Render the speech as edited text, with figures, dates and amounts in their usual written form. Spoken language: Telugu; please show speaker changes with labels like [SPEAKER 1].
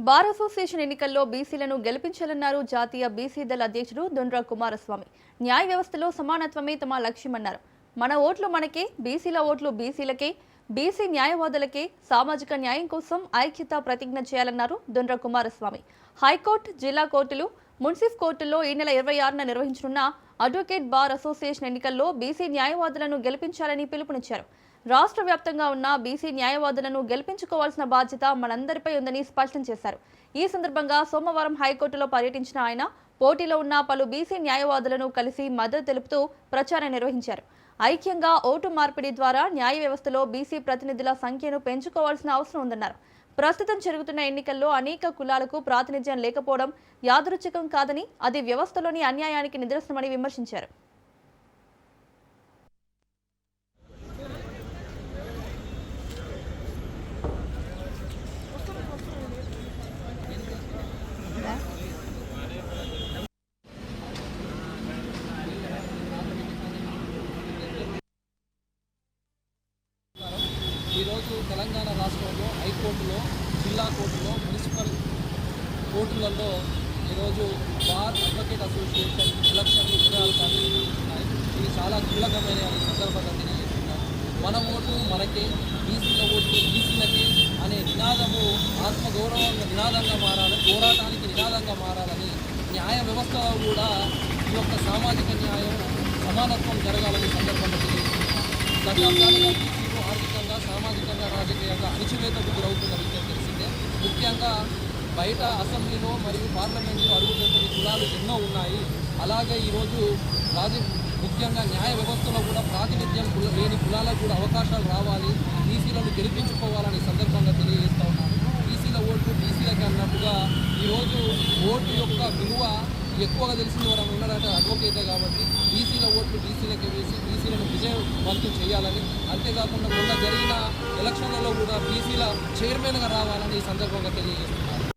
[SPEAKER 1] బార్ అసోసియేషన్ ఎన్నికల్లో బీసీలను గెలిపించాలన్నారు జాతీయ బీసీ దళ అధ్యక్షుడు దొండ్ర కుమారస్వామి. న్యాయ వ్యవస్థలో సమానత్వమే తమ లక్ష్యమన్నారు. మన ఓట్లు మనకే, బీసీల ఓట్లు బీసీలకే, బీసీ న్యాయవాదులకే, సామాజిక న్యాయం కోసం ఐక్యత ప్రతిజ్ఞ చేయాలన్నారు దొండ్ర కుమారస్వామి. హైకోర్టు, జిల్లా కోర్టులు, మున్సిఫ్ కోర్టుల్లో ఈ నెల 26న నిర్వహించనున్న అడ్వకేట్ బార్ అసోసియేషన్ ఎన్నికల్లో బీసీ న్యాయవాదులను గెలిపించాలని పిలుపునిచ్చారు. రాష్ట్ర వ్యాప్తంగా ఉన్న బీసీ న్యాయవాదులను గెలిపించుకోవాల్సిన బాధ్యత మనందరిపై ఉందని స్పష్టం చేశారు. ఈ సందర్భంగా సోమవారం హైకోర్టులో పర్యటించిన ఆయన పోటీలో ఉన్న పలు బీసీ న్యాయవాదులను కలిసి మద్దతు తెలుపుతూ ప్రచారం నిర్వహించారు. ఐక్యంగా ఓటు మార్పిడి ద్వారా న్యాయ వ్యవస్థలో బీసీ ప్రతినిధుల సంఖ్యను పెంచుకోవాల్సిన అవసరం ఉందన్నారు. ప్రస్తుతం జరుగుతున్న ఎన్నికల్లో అనేక కులాలకు ప్రాతినిధ్యం లేకపోవడం యాదృచ్ఛికం కాదని, అది వ్యవస్థలోని అన్యాయానికి నిదర్శనమని విమర్శించారు.
[SPEAKER 2] ఈరోజు తెలంగాణ రాష్ట్రంలో హైకోర్టులో, జిల్లా కోర్టులో, మున్సిపల్ కోర్టులలో ఈరోజు బార్ అడ్వకేట్ అసోసియేషన్ ఎలక్షన్లు 26 తారీఖున ఉన్నాయి. ఇది చాలా కీలకమైన సందర్భంగా తెలియజేస్తున్నాను. మన ఓటు మనకే, బీసీల ఓటు బీసీలకే అనే నినాదము ఆత్మగౌరవంగా నినాదంగా మారాలని, పోరాటానికి నినాదంగా మారాలని, న్యాయ వ్యవస్థలో కూడా ఈ యొక్క సామాజిక న్యాయం, సమానత్వం జరగాలని సందర్భంగా తెలియజేస్తున్నాను. దశాబ్దాలుగా బీసీలు ఆర్థికంగా, సామాజికంగా, రాజకీయంగా అణిచివేతకు గురవుతున్న విషయం తెలిసిందే. ముఖ్యంగా బయట అసెంబ్లీలో మరియు పార్లమెంట్లో అడుగుతున్న కులాలు ఎన్నో ఉన్నాయి. అలాగే ఈరోజు ముఖ్యంగా న్యాయ వ్యవస్థలో కూడా ప్రాతినిధ్యం లేని కులాలకు కూడా అవకాశాలు రావాలి, బీసీలను గెలిపించుకోవాలని సందర్భంగా తెలియజేస్తూ ఉన్నాను. బీసీల ఓట్లు బీసీలకి అన్నట్టుగా ఈరోజు ఓటు యొక్క విలువ ఎక్కువగా తెలిసిన వారు ఉన్నారంటే అడ్వకేటే కాబట్టి బీసీల ఓట్లు బీసీలకే వేసి బీసీలను విజయవంతం చేయాలని, అంతేకాకుండా మొన్న జరిగిన ఎలక్షన్లలో కూడా బీసీల చైర్మన్గా రావాలని ఈ సందర్భంగా తెలియజేస్తున్నారు.